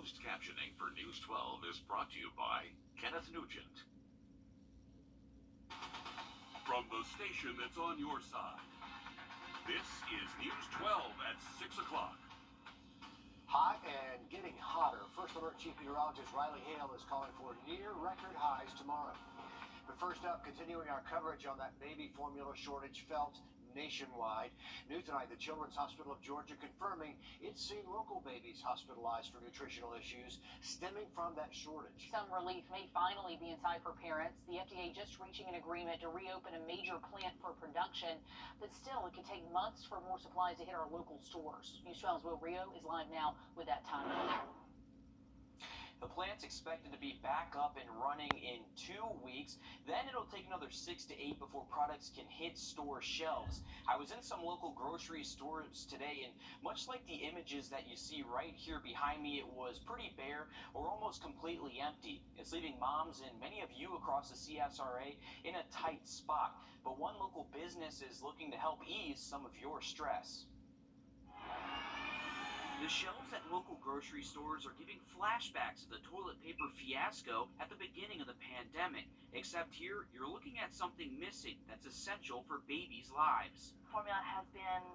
Closed captioning for News 12 is brought to you by Kenneth Nugent. From the station that's on your side, this is News 12 at 6 o'clock. Hot and getting hotter. First Alert Chief Meteorologist Riley Hale is calling for near record highs tomorrow. But first up, continuing our coverage on that baby formula shortage felt nationwide. New tonight, the Children's Hospital of Georgia confirming it's seen local babies hospitalized for nutritional issues stemming from that shortage. Some relief may finally be in sight for parents. The FDA just reaching an agreement to reopen a major plant for production, but still it could take months for more supplies to hit our local stores. News 12's Wrdw is live now with that timeline. The plant's expected to be back up and running in 2 weeks. Then it'll take another 6 to 8 before products can hit store shelves. I was in some local grocery stores today, and much like the images that you see right here behind me, it was pretty bare or almost completely empty. It's leaving moms and many of you across the CSRA in a tight spot. But one local business is looking to help ease some of your stress. The shelves at local grocery stores are giving flashbacks of the toilet paper fiasco at the beginning of the pandemic. Except here, you're looking at something missing that's essential for babies' lives. Formula has been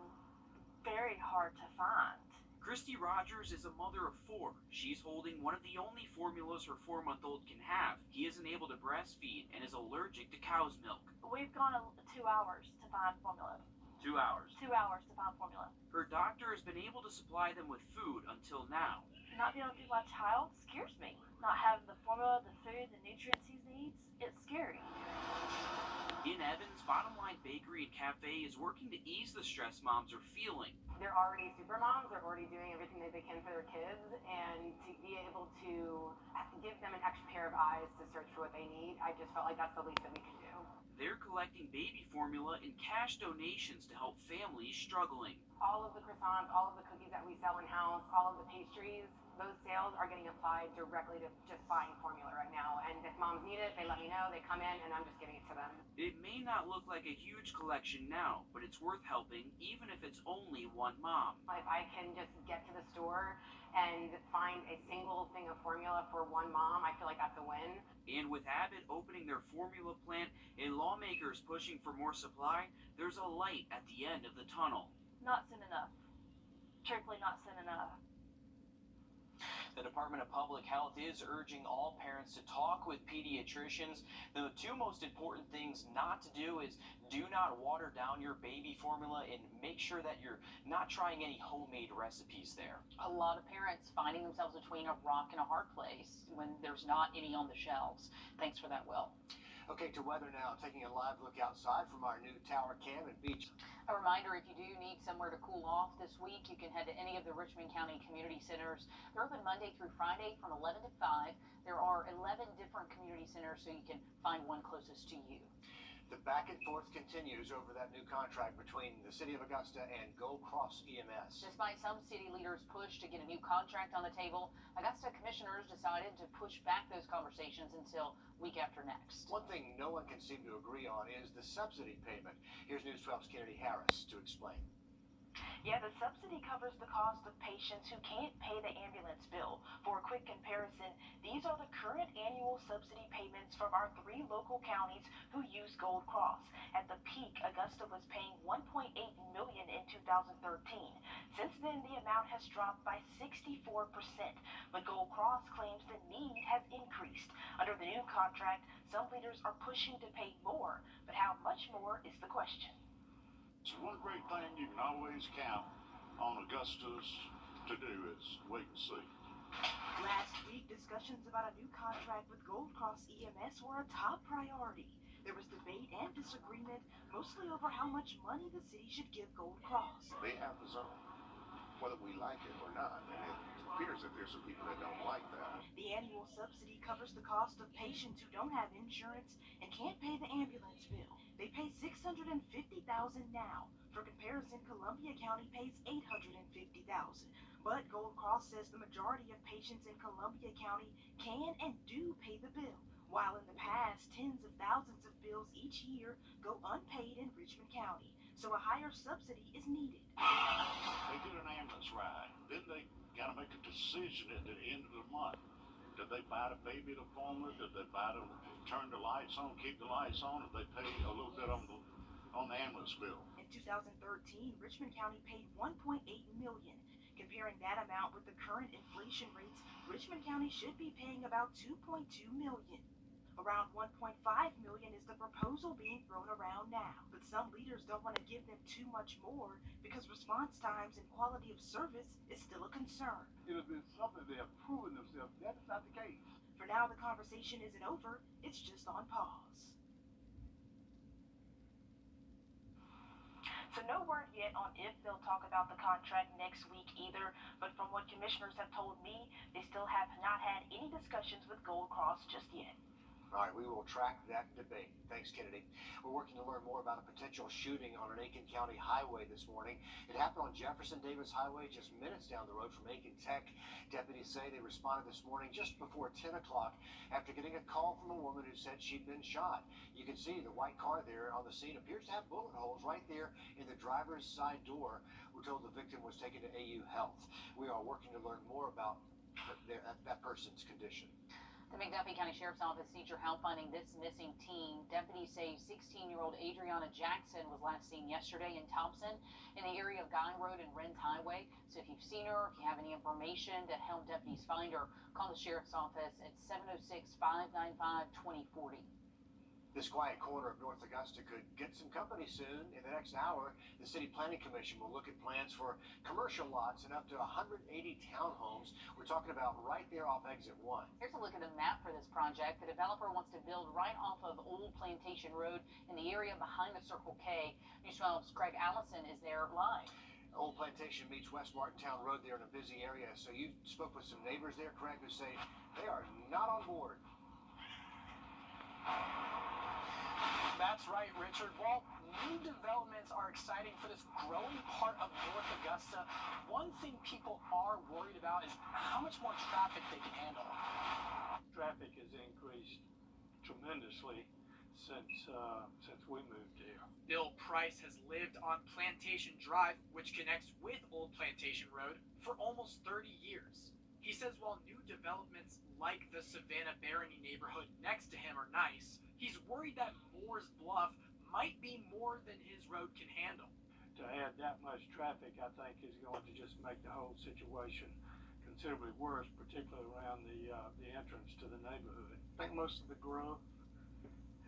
very hard to find. Christy Rogers is a mother of 4. She's holding one of the only formulas her 4-month-old can have. He isn't able to breastfeed and is allergic to cow's milk. We've gone 2 hours to find formula. 2 hours. 2 hours to find formula. Her doctor has been able to supply them with food until now. Not being able to feed my child scares me. Not having the formula, the food, the nutrients he needs, it's scary. In Evans, Bottom Line Bakery and Cafe is working to ease the stress moms are feeling. They're already super moms. They're already doing everything that they can for their kids. And to be able to give them an extra pair of eyes to search for what they need, I just felt like that's the least that we could do. They're collecting baby formula and cash donations to help families struggling. All of the croissants, all of the cookies that we sell in-house, all of the pastries, those sales are getting applied directly to just buying formula right now. And if moms need it, they let me know, they come in, and I'm just giving it to them. It may not look like a huge collection now, but it's worth helping, even if it's only one mom. If I can just get to the store and find a single thing of formula for one mom, I feel like that's a win. And with Abbott opening their formula plant and lawmakers pushing for more supply, there's a light at the end of the tunnel. Not soon enough. Truthfully, not soon enough. The Department of Public Health is urging all parents to talk with pediatricians. The 2 most important things not to do is do not water down your baby formula and make sure that you're not trying any homemade recipes there. A lot of parents finding themselves between a rock and a hard place when there's not any on the shelves. Thanks for that, Will. Okay, to weather now. Taking a live look outside from our new tower cam and beach. A reminder, if you do need somewhere to cool off this week, you can head to any of the Richmond County community centers. They're open Monday through Friday from 11 to 5. There are 11 different community centers, so you can find one closest to you. The back and forth continues over that new contract between the City of Augusta and Gold Cross EMS. Despite some city leaders' push to get a new contract on the table, Augusta commissioners decided to push back those conversations until week after next. One thing no one can seem to agree on is the subsidy payment. Here's News 12's Kennedy Harris to explain. Yeah, the subsidy covers the cost of patients who can't pay the ambulance bill. For a quick comparison, these are the current annual subsidy payments from our 3 local counties who use Gold Cross. At the peak, Augusta was paying $1.8 million in 2013. Since then, the amount has dropped by 64%, but Gold Cross claims the need has increased. Under the new contract, some leaders are pushing to pay more, but how much more is the question. So one great thing you can always count on Augusta's to do is wait and see. Last week, discussions about a new contract with Gold Cross EMS were a top priority. There was debate and disagreement, mostly over how much money the city should give Gold Cross. They have the zone, whether we like it or not, and it appears that there's some people that don't like that. The annual subsidy covers the cost of patients who don't have insurance and can't pay the ambulance bill. They pay $650,000 now. For comparison, Columbia County pays $850,000. But Gold Cross says the majority of patients in Columbia County can and do pay the bill, while in the past, tens of thousands of bills each year go unpaid in Richmond County. so a higher subsidy is needed. They get an ambulance ride, then they gotta make a decision at the end of the month. Did they buy the baby the formula? Did they turn the lights on, keep the lights on? Did they pay a little bit on the ambulance bill? In 2013, Richmond County paid $1.8 million. Comparing that amount with the current inflation rates, Richmond County should be paying about $2.2 million. Around $1.5 million is the proposal being thrown around now, but some leaders don't want to give them too much more because response times and quality of service is still a concern. It has been something they have proven themselves. That is not the case. For now, the conversation isn't over, it's just on pause. So no word yet on if they'll talk about the contract next week either, but from what commissioners have told me, they still have not had any discussions with Gold Cross just yet. All right, we will track that debate. Thanks, Kennedy. We're working to learn more about a potential shooting on an Aiken County highway this morning. It happened on Jefferson Davis Highway, just minutes down the road from Aiken Tech. Deputies say they responded this morning just before 10 o'clock after getting a call from a woman who said she'd been shot. You can see the white car there on the scene appears to have bullet holes right there in the driver's side door. We're told the victim was taken to AU Health. We are working to learn more about that person's condition. The McDuffie County Sheriff's Office needs your help finding this missing teen. Deputies say 16-year-old Adriana Jackson was last seen yesterday in Thompson in the area of Guy Road and Renz Highway. So if you've seen her, if you have any information to help deputies find her, call the Sheriff's Office at 706-595-2040. This quiet corner of North Augusta could get some company soon. In the next hour, the City Planning Commission will look at plans for commercial lots and up to 180 townhomes. We're talking about right there off Exit 1. Here's a look at the map for this project. The developer wants to build right off of Old Plantation Road in the area behind the Circle K. News 12's Craig Allison is there live. Old Plantation meets West Martintown Road there in a busy area. So you spoke with some neighbors there, Craig, who say they are not on board. That's right, Richard. Well, new developments are exciting for this growing part of North Augusta. One thing people are worried about is how much more traffic they can handle. Traffic has increased tremendously since we moved here. Bill Price has lived on Plantation Drive, which connects with Old Plantation Road, for almost 30 years. He says while new developments like the Savannah Barony neighborhood next to him are nice, he's worried that Moore's Bluff might be more than his road can handle. To add that much traffic, I think, is going to just make the whole situation considerably worse, particularly around the entrance to the neighborhood. I think most of the growth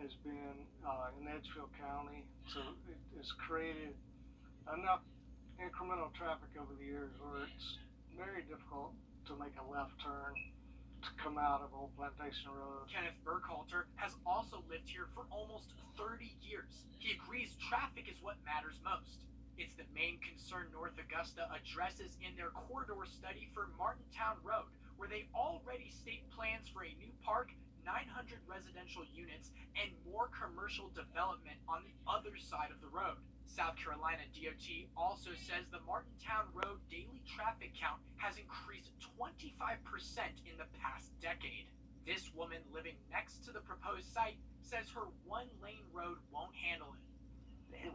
has been in Edgefield County, so it has created enough incremental traffic over the years where it's very difficult to make a left turn to come out of Old Plantation Road. Kenneth Burkhalter has also lived here for almost 30 years. He agrees traffic is what matters most. It's the main concern North Augusta addresses in their corridor study for Martintown Road, where they already state plans for a new park, 900 residential units, and more commercial development on the other side of the road. South Carolina DOT also says the Martintown Road daily traffic count has increased 25% in the past decade. This woman living next to the proposed site says her one-lane road won't handle it.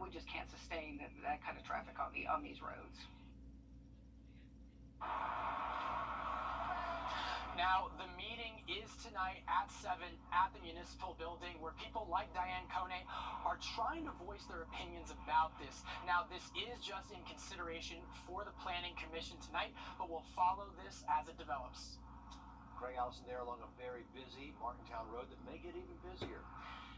We just can't sustain that kind of traffic on these roads. Now, the meeting is tonight at 7 at the municipal building where people like Diane Kone are trying to voice their opinions about this. Now, this is just in consideration for the Planning Commission tonight, but we'll follow this as it develops. Craig Allison there along a very busy Martintown Road that may get even busier.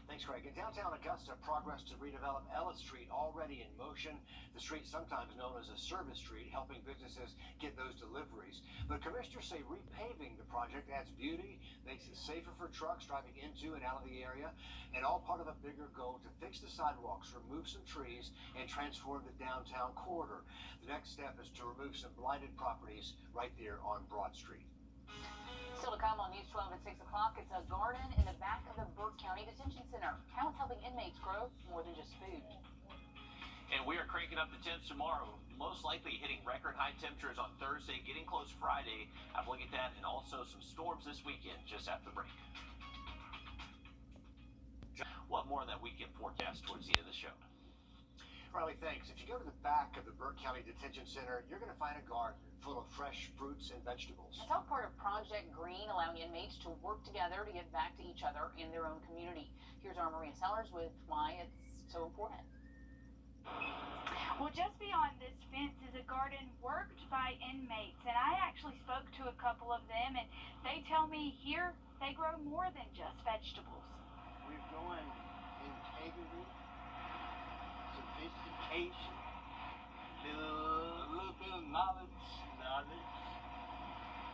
Thanks, Craig. In downtown Augusta, progress to redevelop Ellis Street already in motion. The street, sometimes known as a service street, helping businesses get those deliveries. But commissioners say repaving the project adds beauty, makes it safer for trucks driving into and out of the area, and all part of a bigger goal to fix the sidewalks, remove some trees, and transform the downtown corridor. The next step is to remove some blighted properties right there on Broad Street. Still to come on News 12 at 6 o'clock, it's a garden in the back of the Burke County Detention Center. How it's helping inmates grow more than just food. And we are cranking up the temps tomorrow, most likely hitting record high temperatures on Thursday, getting close Friday. Have a look at that, and also some storms this weekend just after the break. We'll have more on that weekend forecast towards the end of the show. Riley, thanks. If you go to the back of the Burke County Detention Center, you're going to find a garden full of fresh fruits and vegetables. It's all part of Project Green, allowing inmates to work together to give back to each other in their own community. Here's our Maria Sellers with why it's so important. Well, just beyond this fence is a garden worked by inmates, and I actually spoke to a couple of them, and they tell me here they grow more than just vegetables. We're growing integrity, sophistication, a little bit of knowledge,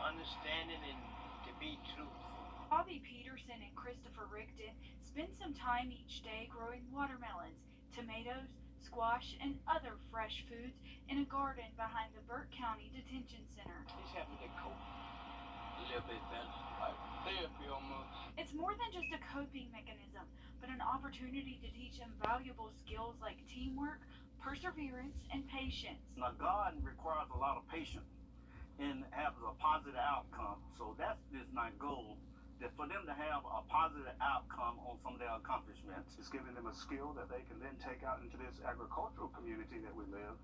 understanding, and to be truthful. Bobby Peterson and Christopher Rickton spend some time each day growing watermelons, tomatoes, squash, and other fresh foods in a garden behind the Burke County Detention Center. It's helping to cope a little bit better, like therapy almost. It's more than just a coping mechanism, but an opportunity to teach them valuable skills like teamwork, perseverance, and patience. Now, garden requires a lot of patience and has a positive outcome. So that's my goal, that for them to have a positive outcome on some of their accomplishments. It's giving them a skill that they can then take out into this agricultural community that we live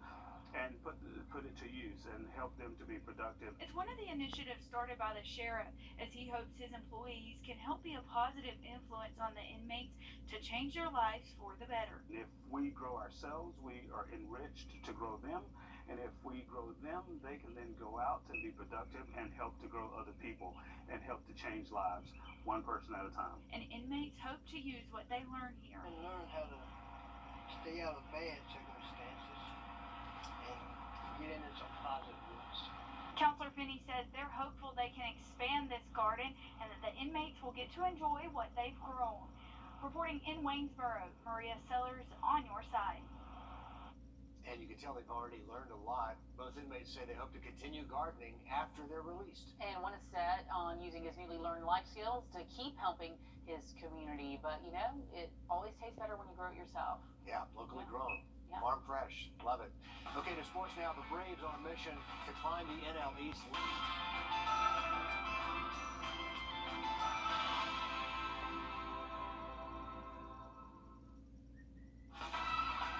and put it to use and help them to be productive. It's one of the initiatives started by the sheriff, as he hopes his employees can help be a positive influence on the inmates to change their lives for the better. If we grow ourselves, we are enriched to grow them. And if we grow them, they can then go out and be productive and help to grow other people and help to change lives, one person at a time. And inmates hope to use what they learn here. And learn how to stay out of bad circumstances and get into some positive ones. Counselor Finney says they're hopeful they can expand this garden and that the inmates will get to enjoy what they've grown. Reporting in Waynesboro, Maria Sellers on your side. And you can tell they've already learned a lot. Both inmates say they hope to continue gardening after they're released. And one is set on using his newly learned life skills to keep helping his community. But, you know, it always tastes better when you grow it yourself. Yeah, locally grown. Yeah. Farm fresh. Love it. Okay, to sports now. The Braves on a mission to climb the NL East.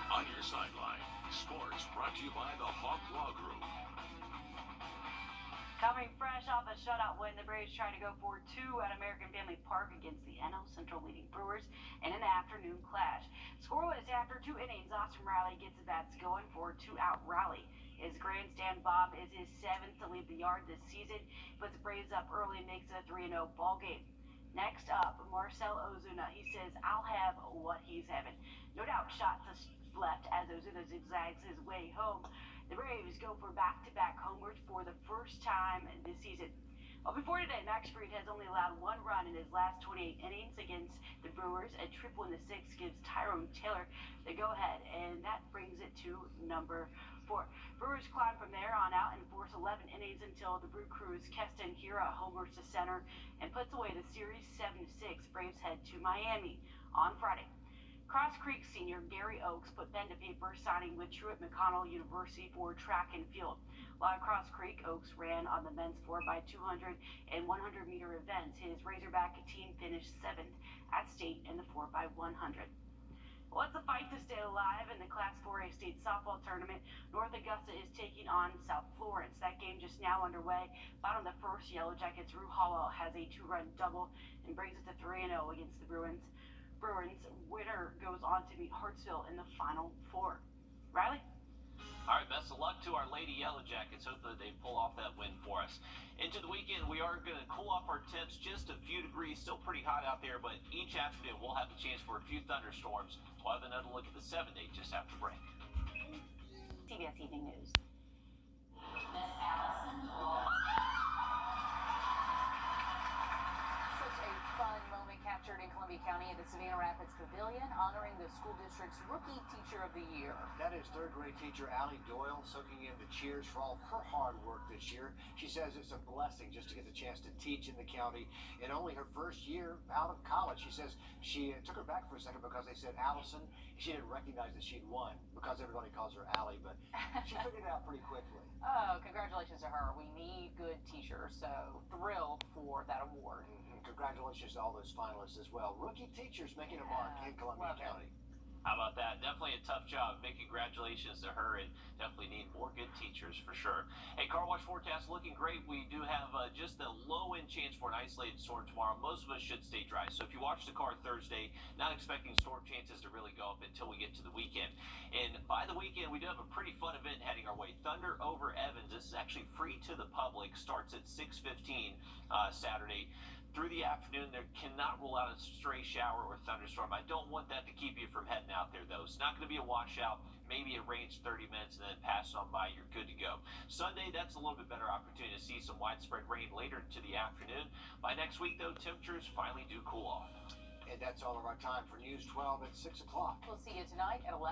On your sideline, sports brought to you by the Hawk Law Group. Coming fresh off a shutout win, the Braves trying to go for two at American Family Park against the NL Central leading Brewers in an afternoon clash. Scoreless after 2 innings, Austin Riley gets the bats going for a 2-out rally. His grandstand bomb is his 7th to leave the yard this season, puts the Braves up early and makes it a 3-0 ball game. Next up, Marcell Ozuna. He says, "I'll have what he's having." No doubt shots left as Ozuna zigzags his way home. The Braves go for back-to-back homers for the first time this season. Well, before today, Max Fried has only allowed 1 run in his last 28 innings against the Brewers. A triple in the 6th gives Tyrone Taylor the go-ahead, and that brings it to number 4. Brewers climb from there on out and force 11 innings until the Brew Crew's Keston Hiura homers to center and puts away the series 7-6. Braves head to Miami on Friday. Cross Creek senior Gary Oakes put pen to paper, signing with Truett McConnell University for track and field. While at Cross Creek, Oakes ran on the men's 4x200 and 100-meter events. His Razorback team finished 7th at state in the 4x100. Well, it's a fight to stay alive in the Class 4A state softball tournament. North Augusta is taking on South Florence. That game just now underway. Bottom of the first, Yellow Jackets' Rue Hallwell has a 2-run double and brings it to 3-0 against the Bruins. Winner goes on to meet Hartsville in the Final Four. Riley? All right, best of luck to our Lady Yellow Jackets. Hope that they pull off that win for us. Into the weekend, we are going to cool off our temps just a few degrees. Still pretty hot out there, but each afternoon we'll have a chance for a few thunderstorms. We'll have another look at the 7-day just after break. CBS Evening News. Miss Allison. Such a fun moment captured in Columbia County at the Savannah Rapids Pavilion, honoring the school district's Rookie Teacher of the Year. That is 3rd grade teacher Allie Doyle soaking in the cheers for all of her hard work this year. She says it's a blessing just to get the chance to teach in the county in only her first year out of college. She says she took her back for a second because they said Allison. She didn't recognize that she'd won because everybody calls her Allie, but she figured it out pretty quickly. Oh, congratulations to her. We need good teachers, so thrilled for that award. Congratulations to all those finalists as well. Rookie teachers making a mark in Columbia County. How about that? Definitely a tough job. Big congratulations to her, and definitely need more good teachers for sure. Hey, car wash forecast looking great. We do have just a low-end chance for an isolated storm tomorrow. Most of us should stay dry. So if you watch the car Thursday, not expecting storm chances to really go up until we get to the weekend. And by the weekend, we do have a pretty fun event heading our way. Thunder over Evans. This is actually free to the public. Starts at 6:15 Saturday. Through the afternoon, there cannot rule out a stray shower or thunderstorm. I don't want that to keep you from heading out there, though. It's not going to be a washout. Maybe it rains 30 minutes and then pass on by. You're good to go. Sunday, that's a little bit better opportunity to see some widespread rain later into the afternoon. By next week, though, temperatures finally do cool off. And that's all of our time for News 12 at 6 o'clock. We'll see you tonight at 11.